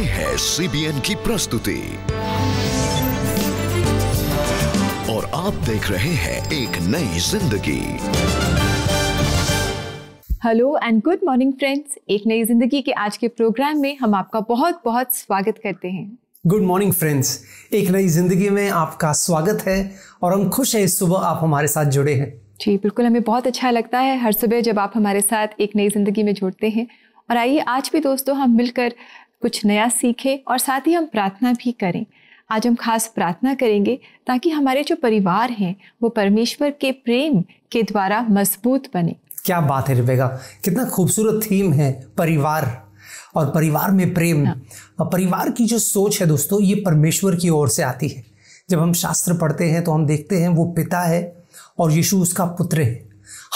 है CBN की प्रस्तुति और आप देख रहे हैं एक नई जिंदगी। Hello and good morning friends, एक नई जिंदगी के आज के प्रोग्राम में हम आपका बहुत बहुत स्वागत करते हैं। गुड मॉर्निंग फ्रेंड्स, एक नई जिंदगी में आपका स्वागत है और हम खुश हैं इस सुबह आप हमारे साथ जुड़े हैं। जी बिल्कुल, हमें बहुत अच्छा लगता है हर सुबह जब आप हमारे साथ एक नई जिंदगी में जुड़ते हैं। और आइए आज भी दोस्तों हम मिलकर कुछ नया सीखें और साथ ही हम प्रार्थना भी करें। आज हम खास प्रार्थना करेंगे ताकि हमारे जो परिवार हैं वो परमेश्वर के प्रेम के द्वारा मजबूत बने। क्या बात है रिबेका, कितना खूबसूरत थीम है परिवार और परिवार में प्रेम। और परिवार की जो सोच है दोस्तों, ये परमेश्वर की ओर से आती है। जब हम शास्त्र पढ़ते हैं तो हम देखते हैं वो पिता है और यीशु उसका पुत्र है।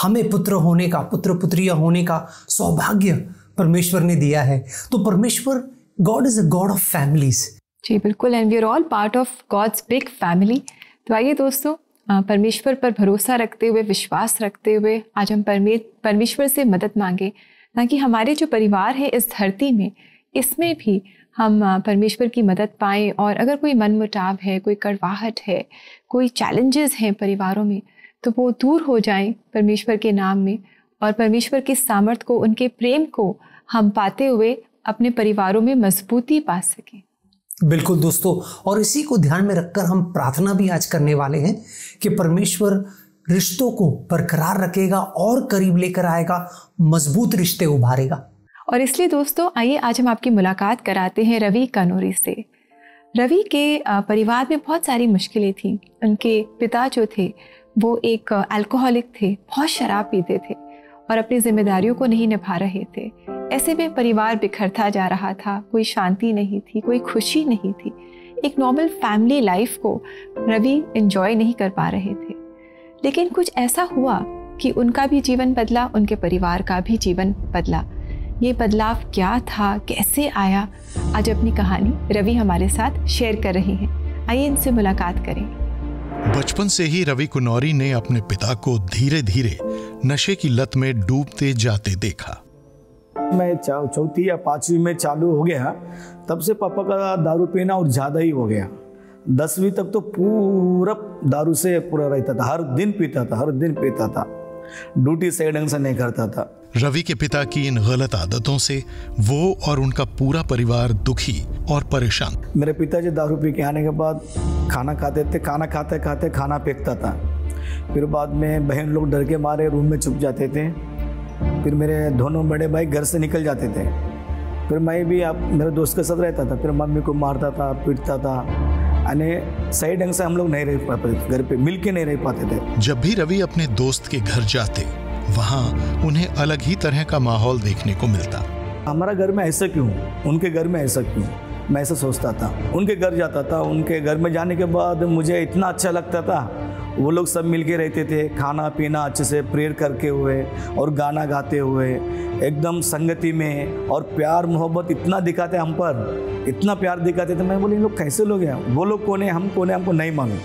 हमें पुत्र होने का, पुत्र पुत्रियां होने का सौभाग्य परमेश्वर ने दिया है। तो परमेश्वर, God is a God of families. जी बिल्कुल, and we are all part of God's big family. तो आइए दोस्तों परमेश्वर पर भरोसा रखते हुए, विश्वास रखते हुए आज हम परमेश्वर से मदद मांगे ताकि हमारे जो परिवार है इस धरती में, इसमें भी हम परमेश्वर की मदद पाएं। और अगर कोई मनमुटाव है, कोई कड़वाहट है, कोई चैलेंजेस हैं परिवारों में, तो वो दूर हो जाएं परमेश्वर के नाम में और परमेश्वर की सामर्थ को, उनके प्रेम को हम पाते हुए अपने परिवारों में मजबूती पा सकें। बिल्कुल दोस्तों, और इसी को ध्यान में रखकर हम प्रार्थना भी आज करने वाले हैं कि परमेश्वर रिश्तों को बरकरार रखेगा और करीब लेकर आएगा, मजबूत रिश्ते उभारेगा। और इसलिए दोस्तों आइए आज हम आपकी मुलाकात कराते हैं रवि कनोरी से। रवि के परिवार में बहुत सारी मुश्किलें थीं। उनके पिता जो थे वो एक अल्कोहलिक थे, बहुत शराब पीते थे और अपनी जिम्मेदारियों को नहीं निभा रहे थे। ऐसे में परिवार बिखरता जा रहा था, कोई शांति नहीं थी, कोई खुशी नहीं थी। एक नॉर्मल फैमिली लाइफ को रवि एंजॉय नहीं कर पा रहे थे। लेकिन कुछ ऐसा हुआ कि उनका भी जीवन बदला, उनके परिवार का भी जीवन बदला। ये बदलाव क्या था, कैसे आया, आज अपनी कहानी रवि हमारे साथ शेयर कर रहे हैं। आइए इनसे मुलाकात करें। बचपन से ही रवि कुनौरी ने अपने पिता को धीरे धीरे नशे की लत में डूबते जाते देखा। मैं चौथी या पांचवी में चालू हो गया, तब से पापा का दारू पीना और ज़्यादा ही हो गया। 10वीं तक तो पूरा दारू से पूरा रहता था, हर दिन पीता था। ड्यूटी सही ढंग से नहीं करता था। रवि के पिता की इन गलत आदतों से वो और उनका पूरा परिवार दुखी और परेशान। मेरे पिताजी दारू पी के आने के बाद खाना खाते थे, खाना खाते खाते खाना फेंकता था। फिर बाद में बहन लोग डर के मारे रूम में छुप जाते थे। फिर मेरे दोनों बड़े भाई घर से निकल जाते थे। फिर मैं भी मेरे दोस्त के साथ रहता था। फिर मम्मी को मारता था, पीटता था। यानी सही ढंग से हम लोग नहीं रह पाते, घर पे मिल के नहीं रह पाते थे। जब भी रवि अपने दोस्त के घर जाते, वहाँ उन्हें अलग ही तरह का माहौल देखने को मिलता। हमारा घर में ऐसा क्यों, उनके घर में ऐसा क्यों, मैं ऐसा सोचता था। उनके घर जाता था, उनके घर में जाने के बाद मुझे इतना अच्छा लगता था। वो लोग सब मिलके रहते थे, खाना पीना अच्छे से प्रेयर करके हुए और गाना गाते हुए, एकदम संगति में, और प्यार मोहब्बत इतना दिखाते हम पर, इतना प्यार दिखाते थे। मैं बोले इन लोग कैसे लोग हैं, वो लोग कौन है, हम कौन है, हमको नहीं मालूम।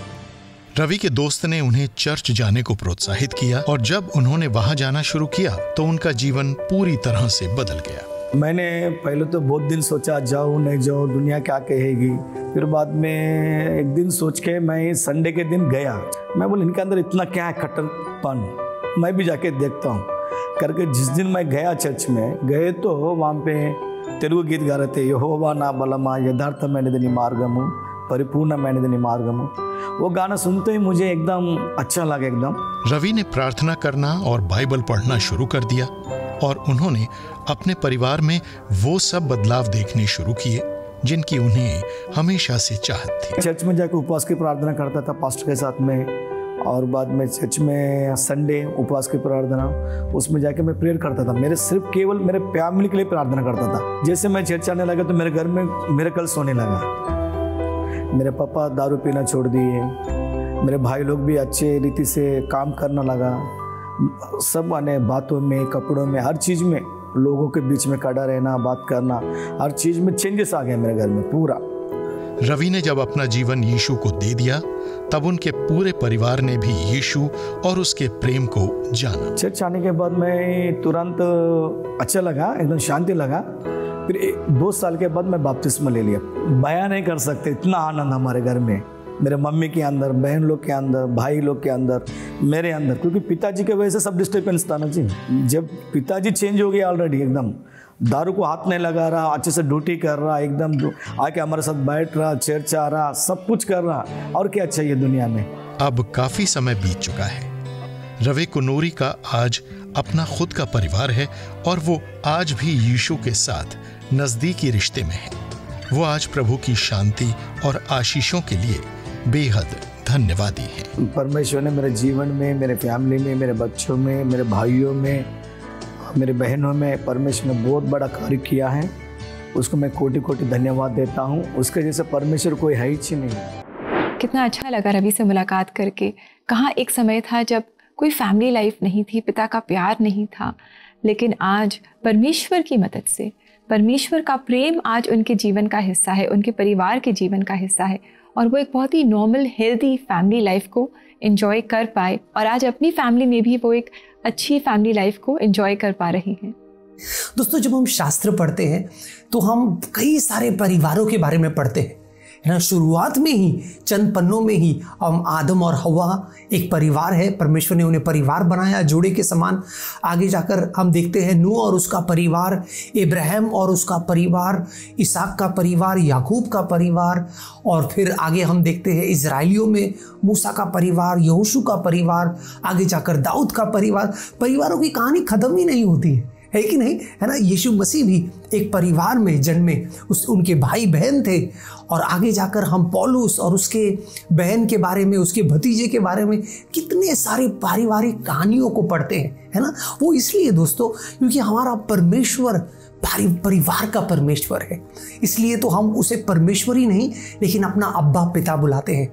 रवि के दोस्त ने उन्हें चर्च जाने को प्रोत्साहित किया और जब उन्होंने वहां जाना शुरू किया तो उनका जीवन पूरी तरह से बदल गया। मैंने पहले तो बहुत दिन सोचा जाऊँ नहीं जाऊँ, दुनिया क्या कहेगी। फिर बाद में एक दिन सोच के मैं संडे के दिन गया। मैं बोले इनके अंदर इतना क्या है कट्टरपन, मैं भी जाके देखता हूँ करके। जिस दिन मैं गया चर्च में गए तो वहाँ पे तेलुगु गीत गा रहे थे, यहोवा ना बलमा यथार्थ मैंने मार्गमु परिपूर्ण मैंने मार्गमु। वो गाना सुनते ही मुझे एकदम अच्छा लगा। एकदम रवि ने प्रार्थना करना और बाइबल पढ़ना शुरू कर दिया और उन्होंने अपने परिवार में वो सब बदलाव देखने शुरू किए जिनकी उन्हें हमेशा से चाहत थी। चर्च में जाकर उपवास की प्रार्थना करता था पास्टर के साथ में, और बाद में चर्च में संडे उपवास की प्रार्थना, उसमें जाके मैं प्रेयर करता था। मेरे सिर्फ केवल मेरे फैमिली के लिए प्रार्थना करता था। जैसे मैं चर्च आने लगा तो मेरे घर में मिरेकल होने लगा। मेरे पापा दारू पीना छोड़ दिए, मेरे भाई लोग भी अच्छे रीति से काम करना लगा। सब आने बातों में, कपड़ों में, हर चीज़ में लोगों के बीच में खड़ा रहना, बात करना, हर चीज़ में चेंजेस आ गए मेरे घर में पूरा। रवि ने जब अपना जीवन यीशु को दे दिया तब उनके पूरे परिवार ने भी यीशु और उसके प्रेम को जाना। चर्च आने के बाद मैं तुरंत अच्छा लगा, एकदम शांति लगा। फिर 2 साल के बाद मैं बपतिस्मा ले लिया। बयान नहीं कर सकते इतना आनंद हमारे घर में, मेरे मम्मी के अंदर, बहन लोग के अंदर, भाई लोग के अंदर, मेरे अंदर, क्योंकि पिताजी के वजह से सब डिस्टर्बेंस था ना जी। जब पिताजी चेंज हो गए ऑलरेडी, एकदम दारू को हाथ नहीं लगा रहा, अच्छे से ड्यूटी कर रहा, एकदम आके हमारे साथ बैठ रहा, चर्चा रहा, सब कुछ कर रहा, और क्या चाहिए दुनिया में। अब काफी समय बीत चुका है। रवि कनूरी का आज अपना खुद का परिवार है और वो आज भी यीशु के साथ नजदीकी रिश्ते में है। वो आज प्रभु की शांति और आशीषों के लिए बेहद धन्यवादी है। परमेश्वर ने मेरे जीवन में, मेरे फैमिली में, मेरे बच्चों में, मेरे भाइयों में, मेरे बहनों में परमेश्वर ने बहुत बड़ा कार्य किया है। उसको मैं कोटि कोटि धन्यवाद देता हूँ। उसके जैसे परमेश्वर कोई है ही नहीं। कितना अच्छा लगा रवि से मुलाकात करके। कहाँ एक समय था जब कोई फैमिली लाइफ नहीं थी, पिता का प्यार नहीं था, लेकिन आज परमेश्वर की मदद से, परमेश्वर का प्रेम आज उनके जीवन का हिस्सा है, उनके परिवार के जीवन का हिस्सा है, और वो एक बहुत ही नॉर्मल हेल्दी फैमिली लाइफ को एंजॉय कर पाए, और आज अपनी फैमिली में भी वो एक अच्छी फैमिली लाइफ को एंजॉय कर पा रही हैं। दोस्तों, जब हम शास्त्र पढ़ते हैं तो हम कई सारे परिवारों के बारे में पढ़ते हैं, है ना। शुरुआत में ही चंद पन्नों में ही हम आदम और हवा एक परिवार है, परमेश्वर ने उन्हें परिवार बनाया जोड़े के समान। आगे जाकर हम देखते हैं नूह और उसका परिवार, इब्राहिम और उसका परिवार, इसहाक का परिवार, याकूब का परिवार, और फिर आगे हम देखते हैं इजराइलियों में मूसा का परिवार, यहोशू का परिवार, आगे जाकर दाऊद का परिवार। परिवारों की कहानी खत्म ही नहीं होती है कि नहीं, है ना। यीशु मसीह भी एक परिवार में जन्मे, उनके भाई बहन थे, और आगे जाकर हम पौलुस और उसके बहन के बारे में, उसके भतीजे के बारे में कितने सारे पारिवारिक कहानियों को पढ़ते हैं, है ना। वो इसलिए दोस्तों क्योंकि हमारा परमेश्वर परिवार का परमेश्वर है, इसलिए तो हम उसे परमेश्वर ही नहीं लेकिन अपना अब्बा पिता बुलाते हैं।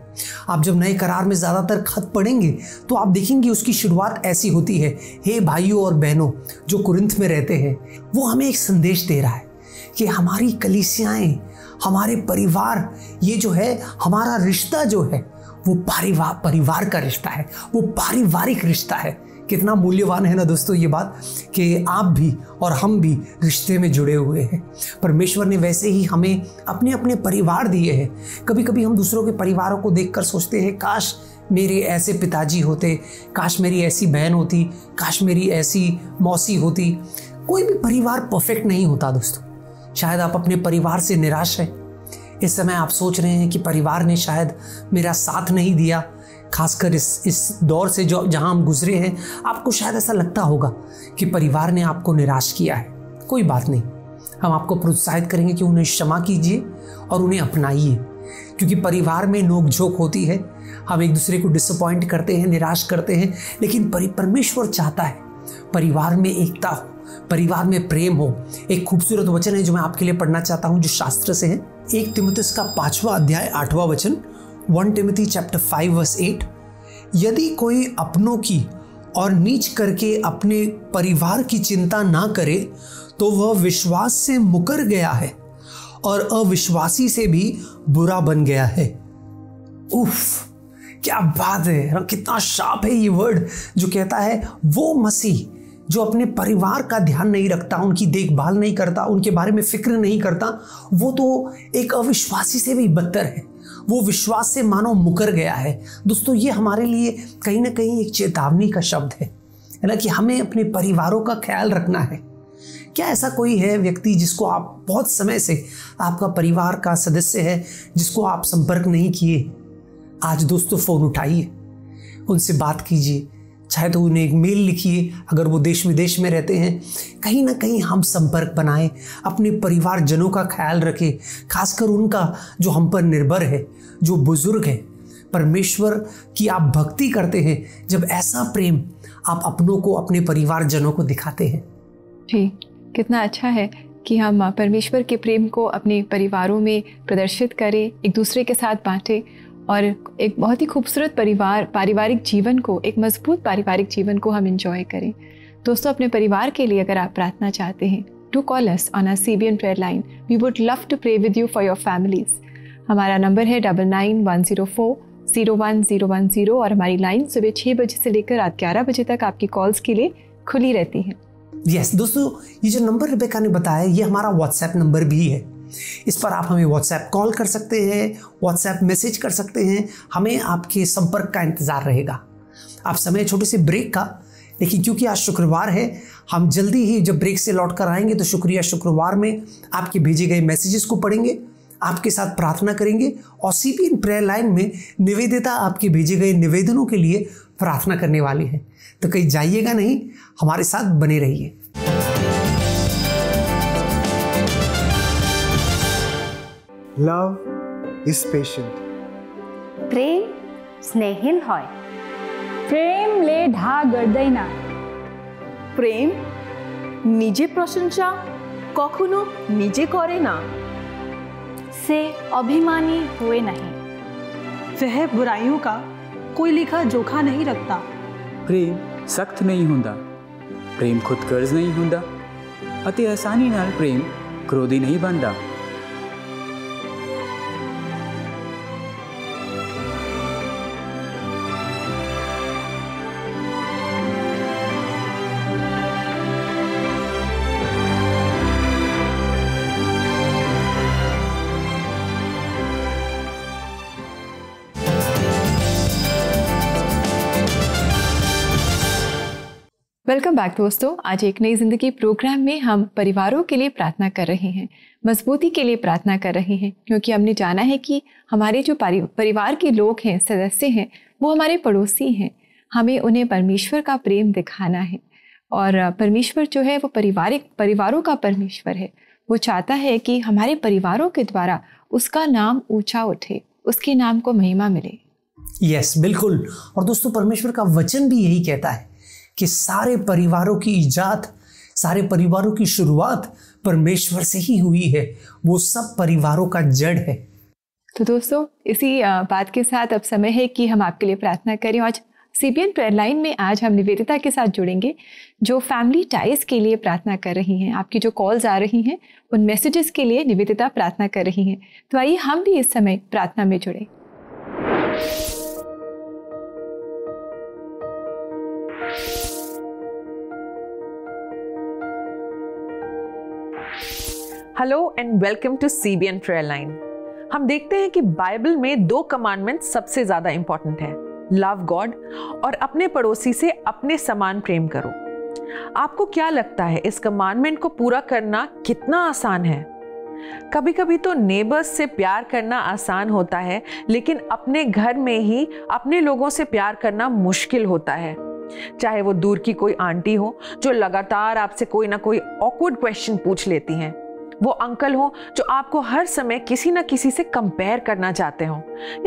आप जब नए करार में ज़्यादातर खत पढ़ेंगे तो आप देखेंगे उसकी शुरुआत ऐसी होती है, हे भाइयों और बहनों जो कुरिन्थ में रहते हैं। वो हमें एक संदेश दे रहा है कि हमारी कलीसियाएं, हमारे परिवार, ये जो है हमारा रिश्ता जो है वो परिवार का रिश्ता है, वो पारिवारिक रिश्ता है। कितना मूल्यवान है ना दोस्तों ये बात कि आप भी और हम भी रिश्ते में जुड़े हुए हैं। परमेश्वर ने वैसे ही हमें अपने अपने परिवार दिए हैं। कभी कभी हम दूसरों के परिवारों को देखकर सोचते हैं काश मेरे ऐसे पिताजी होते, काश मेरी ऐसी बहन होती, काश मेरी ऐसी मौसी होती। कोई भी परिवार परफेक्ट नहीं होता दोस्तों। शायद आप अपने परिवार से निराश हैं। इस समय आप सोच रहे हैं कि परिवार ने शायद मेरा साथ नहीं दिया। खासकर इस दौर से जो जहां हम गुजरे हैं, आपको शायद ऐसा लगता होगा कि परिवार ने आपको निराश किया है। कोई बात नहीं, हम आपको प्रोत्साहित करेंगे कि उन्हें क्षमा कीजिए और उन्हें अपनाइए, क्योंकि परिवार में नोक-झोंक होती है। हम एक दूसरे को डिसअपॉइंट करते हैं, निराश करते हैं, लेकिन परमेश्वर चाहता है परिवार में एकता हो, परिवार में प्रेम हो। एक खूबसूरत वचन है जो मैं आपके लिए पढ़ना चाहता हूं, जो शास्त्र से है। 1 तीमुथियुस का 5वां अध्याय 8वां वचन, 1 Timothy chapter 5 verse 8, यदि कोई अपनों की और नीच करके अपने परिवार की चिंता ना करे तो वह विश्वास से मुकर गया है और अविश्वासी से भी बुरा बन गया है। उफ, क्या बात है, कितना शार्प है ये वर्ड जो कहता है वो मसीह जो अपने परिवार का ध्यान नहीं रखता, उनकी देखभाल नहीं करता, उनके बारे में फिक्र नहीं करता, वो तो एक अविश्वासी से भी बदतर है। वो विश्वास से मानो मुकर गया है। दोस्तों, ये हमारे लिए कहीं ना कहीं एक चेतावनी का शब्द है ना, कि हमें अपने परिवारों का ख्याल रखना है। क्या ऐसा कोई है व्यक्ति जिसको आप बहुत समय से, आपका परिवार का सदस्य है जिसको आप संपर्क नहीं किए? आज दोस्तों फ़ोन उठाइए, उनसे बात कीजिए, चाहे तो उन्हें एक मेल लिखिए। अगर वो देश विदेश में रहते हैं, कहीं ना कहीं हम संपर्क बनाएं, अपने परिवारजनों का ख्याल रखें, खासकर उनका जो हम पर निर्भर है, जो बुजुर्ग है। परमेश्वर की आप भक्ति करते हैं जब ऐसा प्रेम आप अपनों को, अपने परिवारजनों को दिखाते हैं। जी, कितना अच्छा है कि हम परमेश्वर के प्रेम को अपने परिवारों में प्रदर्शित करें, एक दूसरे के साथ बांटें, और एक बहुत ही खूबसूरत पारिवारिक जीवन को, एक मजबूत पारिवारिक जीवन को हम एंजॉय करें। दोस्तों, अपने परिवार के लिए अगर आप प्रार्थना चाहते हैं, do call us on our CBN prayer line. We would love to pray with you for your families. हमारा नंबर है 9910401010 और हमारी लाइन सुबह 6 बजे से लेकर रात 11 बजे तक आपकी कॉल्स के लिए खुली रहती है। यस दोस्तों, ये जो नंबर रिबेका ने बताया ये हमारा व्हाट्सएप नंबर भी है। इस पर आप हमें व्हाट्सएप कॉल कर सकते हैं, व्हाट्सएप मैसेज कर सकते हैं, हमें आपके संपर्क का इंतज़ार रहेगा। आप समय छोटे से ब्रेक का, लेकिन क्योंकि आज शुक्रवार है, हम जल्दी ही जब ब्रेक से लौट कर आएंगे तो शुक्रिया शुक्रवार में आपके भेजे गए मैसेजेस को पढ़ेंगे, आपके साथ प्रार्थना करेंगे और सीबीएन प्रेयर लाइन में निवेदिता आपके भेजे गए निवेदनों के लिए प्रार्थना करने वाली है। तो कहीं जाइएगा नहीं, हमारे साथ बने रहिए। Love is patient. প্রেম স্নেহিল হয়। প্রেমলে ঢা গড়ায় না। প্রেম নিজে প্রশংসা কখনো নিজে করে না। से अभिमानी हुए नहीं। वह बुराइयों का कोई लेखा जोखा नहीं रखता। प्रेम सख्त नहीं हुंदा, प्रेम खुद गर्ज नहीं हुंदा, अति आसानी नाल प्रेम क्रोधी नहीं बनता। वेलकम बैक दोस्तों। आज एक नई जिंदगी प्रोग्राम में हम परिवारों के लिए प्रार्थना कर रहे हैं, मजबूती के लिए प्रार्थना कर रहे हैं, क्योंकि हमने जाना है कि हमारे जो परिवार के लोग हैं, सदस्य हैं, वो हमारे पड़ोसी हैं। हमें उन्हें परमेश्वर का प्रेम दिखाना है और परमेश्वर जो है वो परिवारों का परमेश्वर है। वो चाहता है कि हमारे परिवारों के द्वारा उसका नाम ऊंचा उठे, उसके नाम को महिमा मिले। यस बिल्कुल। और दोस्तों, परमेश्वर का वचन भी यही कहता है कि सारे परिवारों की इजाद, सारे परिवारों की शुरुआत परमेश्वर से ही हुई है। वो सब परिवारों का जड़ है। तो दोस्तों, इसी बात के साथ अब समय है कि हम आपके लिए प्रार्थना करें। आज सीबीएन प्रेयर लाइन में आज हम निवेदिता के साथ जुड़ेंगे, जो फैमिली टाइज के लिए प्रार्थना कर रही हैं। आपकी जो कॉल्स आ रही हैं, उन मैसेजेस के लिए निवेदिता प्रार्थना कर रही हैं। तो आइए हम भी इस समय प्रार्थना में जुड़े। Hello and welcome to CBN prayer line. हम देखते हैं कि बाइबल में 2 कमांडमेंट सबसे ज्यादा इंपॉर्टेंट है, लव गॉड और अपने पड़ोसी से अपने समान प्रेम करो। आपको क्या लगता है इस कमांडमेंट को पूरा करना कितना आसान है? कभी कभी तो नेबर्स से प्यार करना आसान होता है, लेकिन अपने घर में ही अपने लोगों से प्यार करना मुश्किल होता है। चाहे वो दूर की कोई आंटी हो जो लगातार आपसे कोई ना कोई ऑकवर्ड क्वेश्चन पूछ लेती हैं, वो अंकल हो जो आपको हर समय किसी न किसी से कंपेयर करना चाहते हो,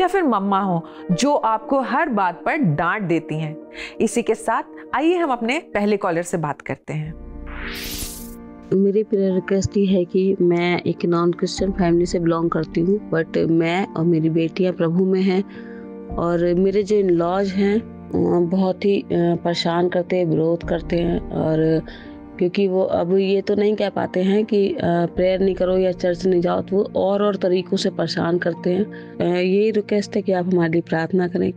या फिर मम्मा हो जो आपको हर बात पर डांट देती हैं। इसी के साथ आइए हम अपने पहले कॉलर से बात करते हैं। मेरी प्रेयर रिक्वेस्ट ये है कि मैं एक नॉन क्रिश्चियन फैमिली से बिलोंग करती हूँ, बट मैं और मेरी बेटियाँ प्रभु में हैं, और मेरे जो इन लॉज हैं बहुत ही परेशान करते हैं, विरोध करते हैं, और क्योंकि वो अब ये तो नहीं कह पाते हैं कि प्रेयर नहीं करो या चर्च नहीं जाओ, तो वो और तरीक़ों से परेशान करते हैं। यही रिक्वेस्ट है कि आप हमारी प्रार्थना करें।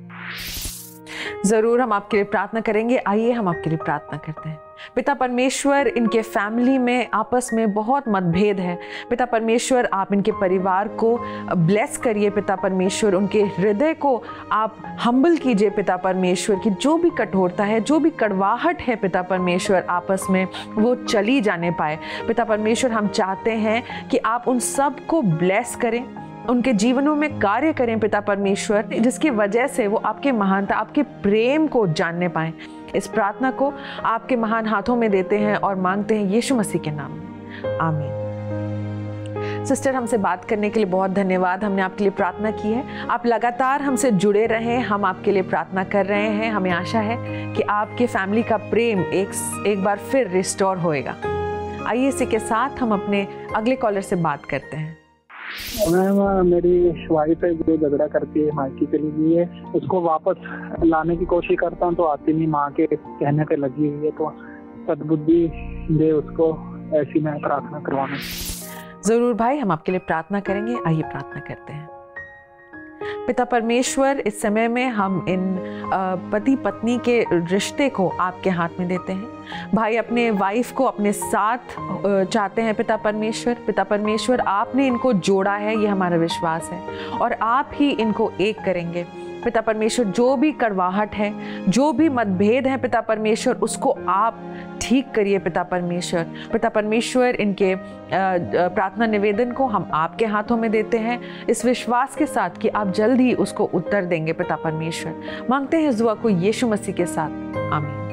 ज़रूर हम आपके लिए प्रार्थना करेंगे। आइए हम आपके लिए प्रार्थना करते हैं। पिता परमेश्वर, इनके फैमिली में आपस में बहुत मतभेद है। पिता परमेश्वर, आप इनके परिवार को ब्लेस करिए। पिता परमेश्वर, उनके हृदय को आप हम्बल कीजिए। पिता परमेश्वर की जो भी कठोरता है, जो भी कड़वाहट है, पिता परमेश्वर आपस में वो चली जाने पाए। पिता परमेश्वर, हम चाहते हैं कि आप उन सब को ब्लेस करें, उनके जीवनों में कार्य करें पिता परमेश्वर, जिसकी वजह से वो आपके महानता, आपके प्रेम को जानने पाएं। इस प्रार्थना को आपके महान हाथों में देते हैं और मांगते हैं यीशु मसीह के नाम में, आमीन। सिस्टर, हमसे बात करने के लिए बहुत धन्यवाद। हमने आपके लिए प्रार्थना की है, आप लगातार हमसे जुड़े रहें। हम आपके लिए प्रार्थना कर रहे हैं। हमें आशा है कि आपके फैमिली का प्रेम एक बार फिर रिस्टोर होएगा। आइए इसी के साथ हम अपने अगले कॉलर से बात करते हैं। मैम, मेरी वाइफ है जो झगड़ा करती है, मायके चली गई है, उसको वापस लाने की कोशिश करता हूँ तो आती नहीं, माँ के कहने पे लगी हुई है, तो सद्बुद्धि दे उसको, ऐसी मैं प्रार्थना करवाना। जरूर भाई, हम आपके लिए प्रार्थना करेंगे। आइए प्रार्थना करते हैं। पिता परमेश्वर, इस समय में हम इन पति पत्नी के रिश्ते को आपके हाथ में देते हैं। भाई अपने वाइफ को अपने साथ चाहते हैं पिता परमेश्वर। पिता परमेश्वर, आपने इनको जोड़ा है, ये हमारा विश्वास है, और आप ही इनको एक करेंगे। पिता परमेश्वर, जो भी कड़वाहट है, जो भी मतभेद है पिता परमेश्वर, उसको आप ठीक करिए पिता परमेश्वर। पिता परमेश्वर, इनके प्रार्थना निवेदन को हम आपके हाथों में देते हैं, इस विश्वास के साथ कि आप जल्द ही उसको उत्तर देंगे पिता परमेश्वर। मांगते हैं इस दुआ को यीशु मसीह के साथ, आमीन।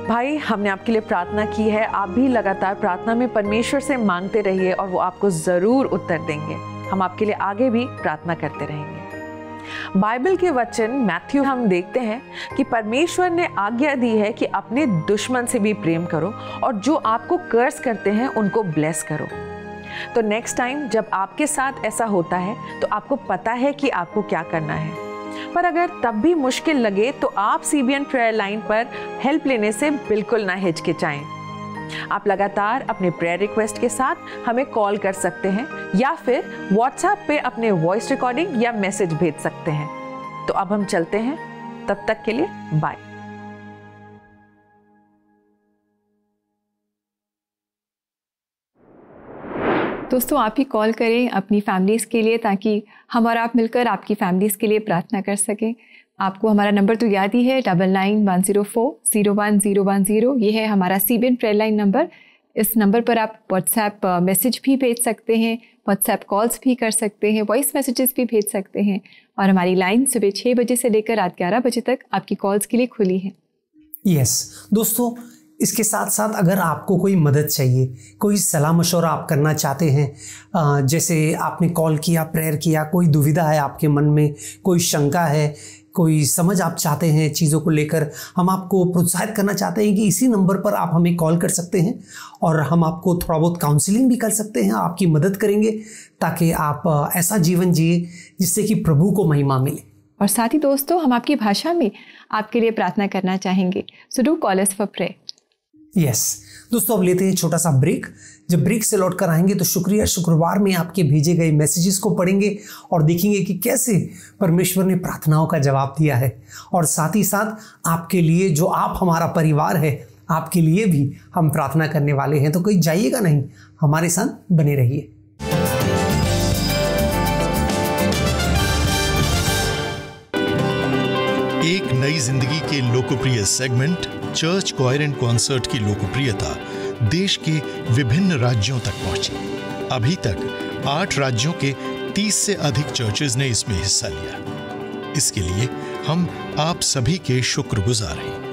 भाई, हमने आपके लिए प्रार्थना की है, आप भी लगातार प्रार्थना में परमेश्वर से मांगते रहिए और वो आपको ज़रूर उत्तर देंगे। हम आपके लिए आगे भी प्रार्थना करते रहेंगे। बाइबल के वचन मैथ्यू हम देखते हैं कि परमेश्वर ने आज्ञा दी है कि अपने दुश्मन से भी प्रेम करो और जो आपको कर्स करते हैं उनको ब्लेस करो। तो नेक्स्ट टाइम जब आपके साथ ऐसा होता है तो आपको पता है कि आपको क्या करना है। पर अगर तब भी मुश्किल लगे तो आप CBN प्रेयर लाइन पर हेल्प लेने से बिल्कुल ना हिचकिचाएं। आप लगातार अपने प्रेयर रिक्वेस्ट के साथ हमें कॉल कर सकते हैं या फिर व्हाट्सएप पे अपने वॉइस रिकॉर्डिंग या मैसेज भेज सकते हैं। तो अब हम चलते हैं, तब तक के लिए बाय। दोस्तों, आप ही कॉल करें अपनी फैमिलीज़ के लिए ताकि हम और आप मिलकर आपकी फैमिलीज़ के लिए प्रार्थना कर सकें। आपको हमारा नंबर तो याद ही है, 9910401010। ये है हमारा CBN प्रेयर लाइन नंबर। इस नंबर पर आप व्हाट्सएप मैसेज भी भेज सकते हैं, व्हाट्सएप कॉल्स भी कर सकते हैं, वॉइस मैसेजेस भी भेज सकते हैं। और हमारी लाइन सुबह 6 बजे से लेकर रात 11 बजे तक आपकी कॉल्स के लिए खुली है। यस दोस्तों, इसके साथ साथ अगर आपको कोई मदद चाहिए, कोई सलाह मशवरा आप करना चाहते हैं, जैसे आपने कॉल किया, प्रेयर किया, कोई दुविधा है आपके मन में, कोई शंका है, कोई समझ आप चाहते हैं चीज़ों को लेकर, हम आपको प्रोत्साहित करना चाहते हैं कि इसी नंबर पर आप हमें कॉल कर सकते हैं और हम आपको थोड़ा बहुत काउंसलिंग भी कर सकते हैं, आपकी मदद करेंगे ताकि आप ऐसा जीवन जिए जिससे कि प्रभु को महिमा मिले। और साथ ही दोस्तों, हम आपकी भाषा में आपके लिए प्रार्थना करना चाहेंगे। So do call us for prayer. Yes दोस्तों, अब लेते हैं छोटा सा ब्रेक। जब ब्रेक से लौट कर आएंगे तो शुक्रवार में आपके भेजे गए मैसेजेस को पढ़ेंगे और देखेंगे कि कैसे परमेश्वर ने प्रार्थनाओं का जवाब दिया है, और साथ ही साथ आपके लिए, जो आप हमारा परिवार है, आपके लिए भी हम प्रार्थना करने वाले हैं। तो कहीं जाइएगा नहीं, हमारे साथ बने रहिए। एक नई जिंदगी के लोकप्रिय segment church choir and concert की लोकप्रियता देश के विभिन्न राज्यों तक पहुंची। अभी तक 8 राज्यों के 30 से अधिक चर्चेज ने इसमें हिस्सा लिया। इसके लिए हम आप सभी के शुक्रगुजार हैं।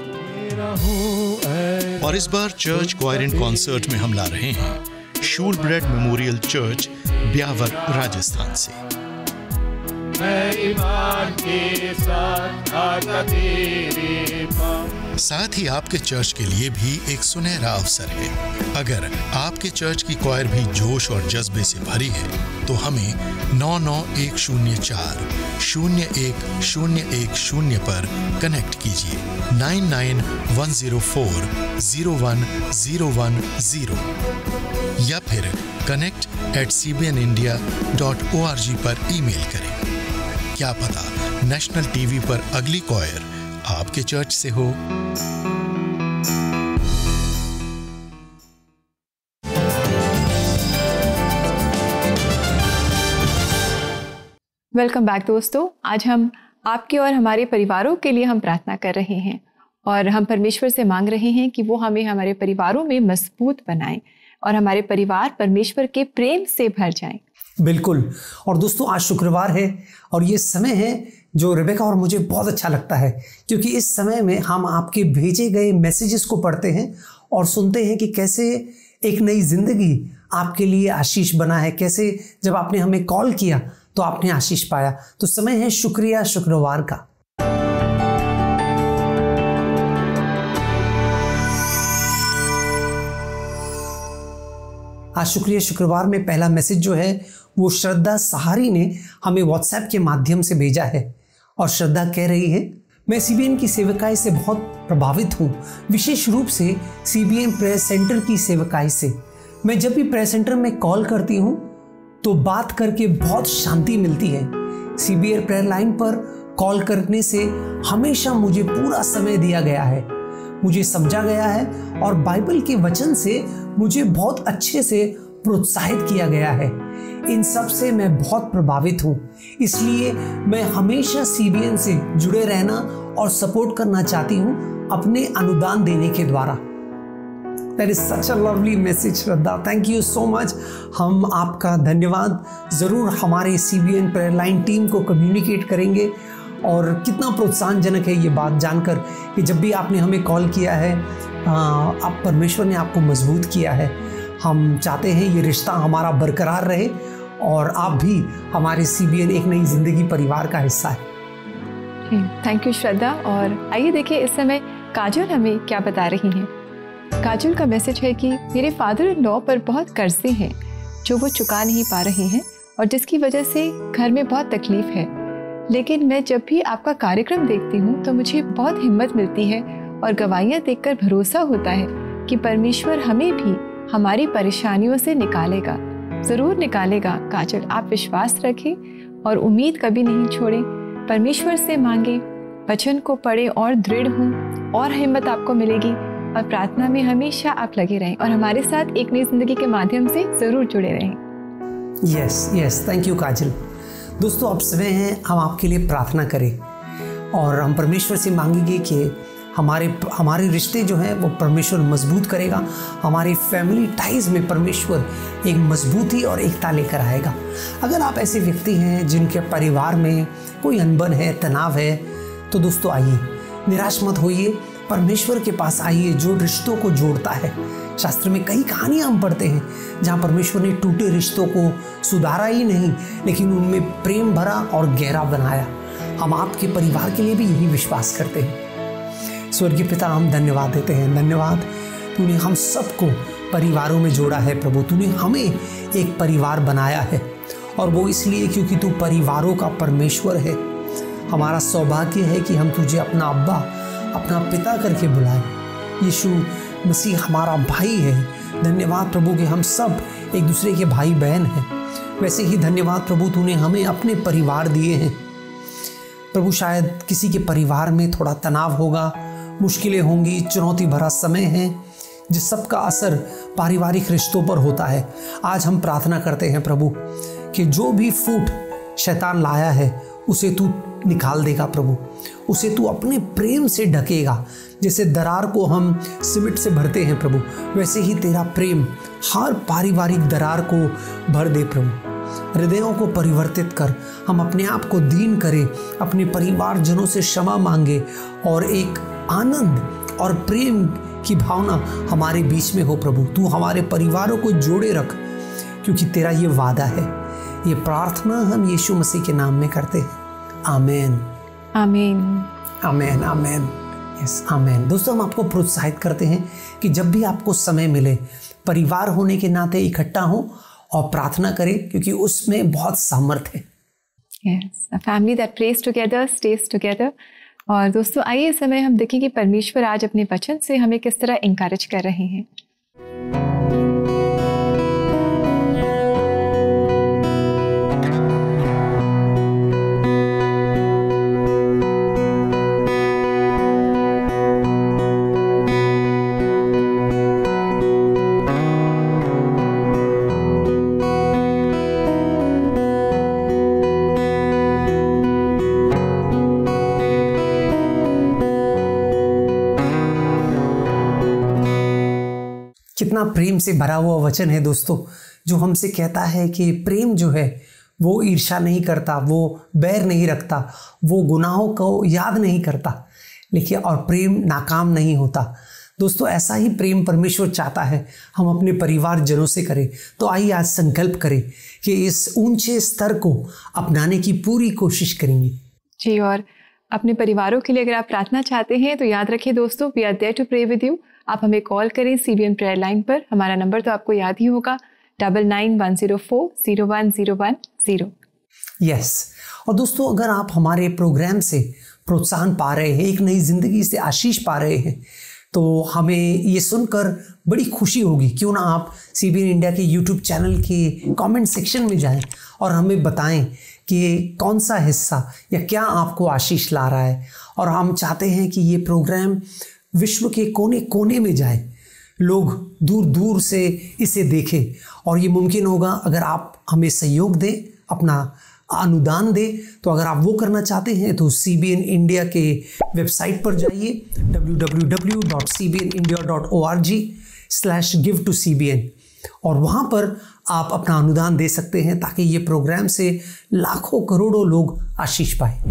और इस बार चर्च क्वायर एंड कॉन्सर्ट में हम ला रहे हैं शूलब्रेड मेमोरियल चर्च, ब्यावर, राजस्थान से। साथ ही आपके चर्च के लिए भी एक सुनहरा अवसर है। अगर आपके चर्च की क्वायर भी जोश और जज्बे से भरी है तो हमें 99101010 पर कनेक्ट कीजिए। 9910401010 या फिर connect@cbnindia.org पर ईमेल करें। क्या पता नेशनल टीवी पर अगली क्वायर आपके चर्च से हो। वेलकम बैक दोस्तों। आज हम आपके और हमारे परिवारों के लिए हम प्रार्थना कर रहे हैं और हम परमेश्वर से मांग रहे हैं कि वो हमें हमारे परिवारों में मजबूत बनाएं और हमारे परिवार परमेश्वर के प्रेम से भर जाएं। बिल्कुल। और दोस्तों, आज शुक्रवार है और ये समय है जो रेबेका और मुझे बहुत अच्छा लगता है, क्योंकि इस समय में हम आपके भेजे गए मैसेजेस को पढ़ते हैं और सुनते हैं कि कैसे एक नई जिंदगी आपके लिए आशीष बना है, कैसे जब आपने हमें कॉल किया तो आपने आशीष पाया। तो समय है शुक्रिया शुक्रवार का। आज शुक्रिया शुक्रवार में पहला मैसेज जो है वो श्रद्धा सहारी ने हमें व्हाट्सएप के माध्यम से भेजा है और श्रद्धा कह रही है, मैं CBN की सेवकाई से बहुत प्रभावित हूँ, विशेष रूप से CBN प्रेयर सेंटर की सेवकाई से। मैं जब भी प्रेयर सेंटर में कॉल करती हूँ तो बात करके बहुत शांति मिलती है। CBN प्रेयर लाइन पर कॉल करने से हमेशा मुझे पूरा समय दिया गया है, मुझे समझा गया है और बाइबल के वचन से मुझे बहुत अच्छे से प्रोत्साहित किया गया है। इन सब से मैं बहुत प्रभावित हूँ, इसलिए मैं हमेशा CBN से जुड़े रहना और सपोर्ट करना चाहती हूँ अपने अनुदान देने के द्वारा। That is such a lovely message, Shraddha. Thank you so much. हम आपका धन्यवाद ज़रूर हमारे CBN प्रेयर लाइन टीम को कम्युनिकेट करेंगे। और कितना प्रोत्साहनजनक है ये बात जानकर कि जब भी आपने हमें कॉल किया है, आप परमेश्वर ने आपको मजबूत किया है। हम चाहते हैं ये रिश्ता हमारा बरकरार रहे और आप भी हमारे CBN एक नई ज़िंदगी परिवार का हिस्सा है। थैंक यू श्रद्धा। और आइए देखिए इस समय काजल हमें क्या बता रही हैं। काजल का मैसेज है कि मेरे फादर इन लॉ पर बहुत कर्जे हैं जो वो चुका नहीं पा रहे हैं और जिसकी वजह से घर में बहुत तकलीफ है। लेकिन मैं जब भी आपका कार्यक्रम देखती हूँ तो मुझे बहुत हिम्मत मिलती है और गवाहियाँ देखकर भरोसा होता है कि परमेश्वर हमें भी हमारी परेशानियों से निकालेगा, ज़रूर निकालेगा। काजल, आप विश्वास रखें और उम्मीद कभी नहीं छोड़ें। परमेश्वर से मांगे, वचन को पढ़ें और दृढ़ हों और हिम्मत आपको मिलेगी। और प्रार्थना में हमेशा आप लगे रहें और हमारे साथ एक नई जिंदगी के माध्यम से ज़रूर जुड़े रहें। यस, थैंक यू काजल। दोस्तों, अब समय है हम आपके लिए प्रार्थना करें और हम परमेश्वर से मांगेंगे कि हमारे रिश्ते जो हैं वो परमेश्वर मजबूत करेगा। हमारी फैमिली टाइज में परमेश्वर एक मजबूती और एकता लेकर आएगा। अगर आप ऐसे व्यक्ति हैं जिनके परिवार में कोई अनबन है, तनाव है, तो दोस्तों आइए, निराश मत होइए, परमेश्वर के पास आइए जो रिश्तों को जोड़ता है। शास्त्र में कई कहानियां हम पढ़ते हैं जहां परमेश्वर ने टूटे रिश्तों को सुधारा ही नहीं, लेकिन उनमें प्रेम भरा और गहरा बनाया। हम आपके परिवार के लिए भी यही विश्वास करते हैं। स्वर्गीय पिता, हम धन्यवाद देते हैं। धन्यवाद, तूने हम सबको परिवारों में जोड़ा है प्रभु। तूने हमें एक परिवार बनाया है और वो इसलिए क्योंकि तू परिवारों का परमेश्वर है। हमारा सौभाग्य है कि हम तुझे अपना अब्बा, अपना पिता करके बुलाएं। यीशु मसीह हमारा भाई है। धन्यवाद प्रभु कि हम सब एक दूसरे के भाई बहन हैं। वैसे ही धन्यवाद प्रभु, तूने हमें अपने परिवार दिए हैं। प्रभु, शायद किसी के परिवार में थोड़ा तनाव होगा, मुश्किलें होंगी, चुनौती भरा समय है, जिस सब का असर पारिवारिक रिश्तों पर होता है। आज हम प्रार्थना करते हैं प्रभु कि जो भी फूट शैतान लाया है उसे तू निकाल देगा प्रभु, उसे तू अपने प्रेम से ढकेगा। जैसे दरार को हम सीमेंट से भरते हैं प्रभु, वैसे ही तेरा प्रेम हर पारिवारिक दरार को भर दे प्रभु। हृदयों को परिवर्तित कर, हम अपने आप को दीन करें, अपने परिवारजनों से क्षमा मांगे और एक आनंद और प्रेम की भावना हमारे बीच में हो प्रभु। तू हमारे परिवारों को जोड़े रख, क्योंकि तेरा ये वादा है। ये प्रार्थना हम यीशु मसीह के नाम में करते हैं। आमीन, आमीन, आमीन, आमीन। यस, आमीन। दोस्तों, हम आपको प्रोत्साहित करते हैं कि जब भी आपको समय मिले, परिवार होने के नाते इकट्ठा हो और प्रार्थना करें, क्योंकि उसमें बहुत सामर्थ्य है। Yes, a family that praise together stage together. और दोस्तों, आइए इस समय हम देखें कि परमेश्वर आज अपने वचन से हमें किस तरह इंकरेज कर रहे हैं। कितना प्रेम से भरा हुआ वचन है दोस्तों, जो हमसे कहता है कि प्रेम जो है वो ईर्ष्या नहीं करता, वो बैर नहीं रखता, वो गुनाहों को याद नहीं करता, लेकिन और प्रेम नाकाम नहीं होता। दोस्तों, ऐसा ही प्रेम परमेश्वर चाहता है हम अपने परिवार जनों से करें। तो आइए आज संकल्प करें कि इस ऊंचे स्तर को अपनाने की पूरी कोशिश करेंगे। जी, और अपने परिवारों के लिए अगर आप प्रार्थना चाहते हैं तो याद रखिए दोस्तों, we are there to pray with you. आप हमें कॉल करें CBN प्रेयर लाइन पर। हमारा नंबर तो आपको याद ही होगा, 9910401010। यस, और दोस्तों, अगर आप हमारे प्रोग्राम से प्रोत्साहन पा रहे हैं, एक नई जिंदगी से आशीष पा रहे हैं, तो हमें ये सुनकर बड़ी खुशी होगी। क्यों ना आप CBN इंडिया के YouTube चैनल के कमेंट सेक्शन में जाएं और हमें बताएं कि कौन सा हिस्सा या क्या आपको आशीष ला रहा है। और हम चाहते हैं कि ये प्रोग्राम विश्व के कोने कोने में जाए, लोग दूर दूर से इसे देखें। और ये मुमकिन होगा अगर आप हमें सहयोग दें, अपना अनुदान दें। तो अगर आप वो करना चाहते हैं तो CBN इंडिया के वेबसाइट पर जाइए www.cbnindia.org/give-to-CBN और वहाँ पर आप अपना अनुदान दे सकते हैं ताकि ये प्रोग्राम से लाखों करोड़ों लोग आशीष पाए।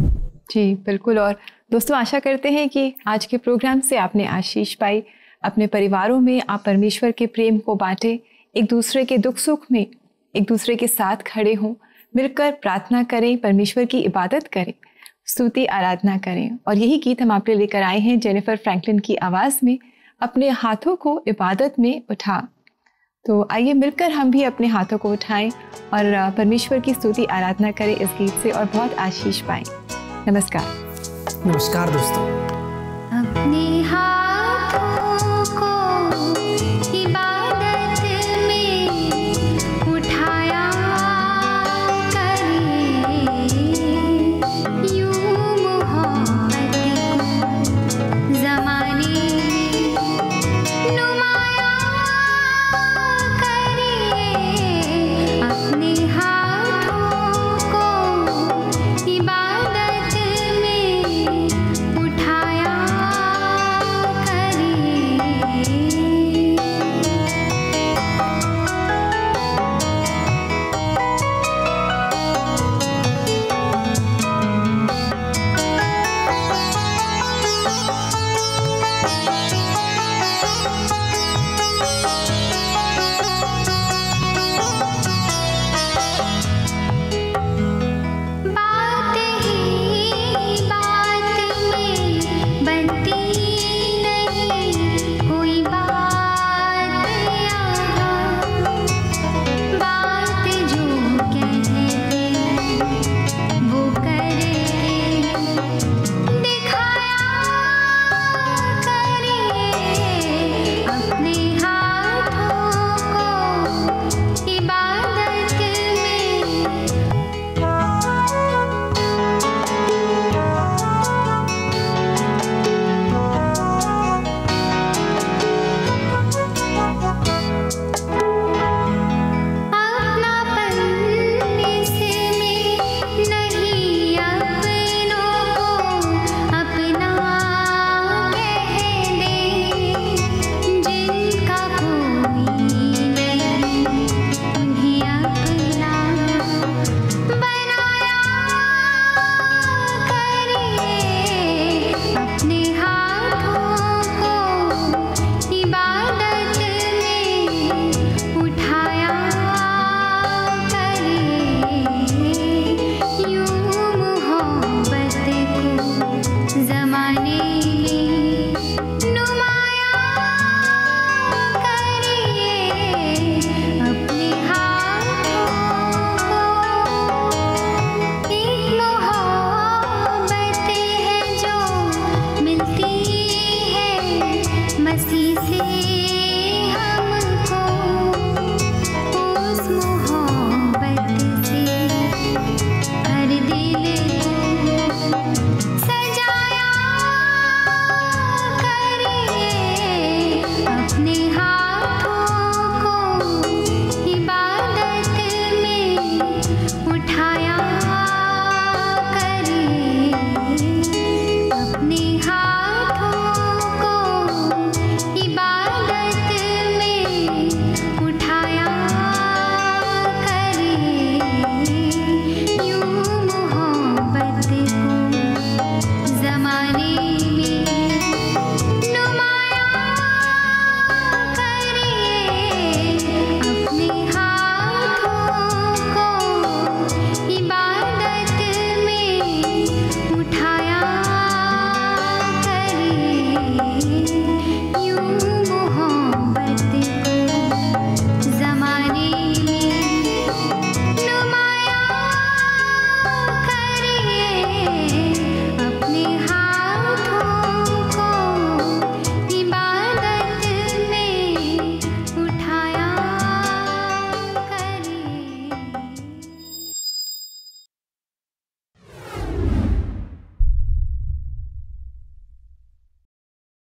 जी बिल्कुल। और दोस्तों, आशा करते हैं कि आज के प्रोग्राम से आपने आशीष पाई। अपने परिवारों में आप परमेश्वर के प्रेम को बांटें, एक दूसरे के दुख सुख में एक दूसरे के साथ खड़े हों, मिलकर प्रार्थना करें, परमेश्वर की इबादत करें, स्तुति आराधना करें। और यही गीत हम आपके लेकर आए हैं जेनिफर फ्रैंकलिन की आवाज़ में, अपने हाथों को इबादत में उठा। तो आइए मिलकर हम भी अपने हाथों को उठाएं और परमेश्वर की स्तुति आराधना करें इस गीत से और बहुत आशीष पाएं। नमस्कार। नमस्कार दोस्तों। अपने हाथ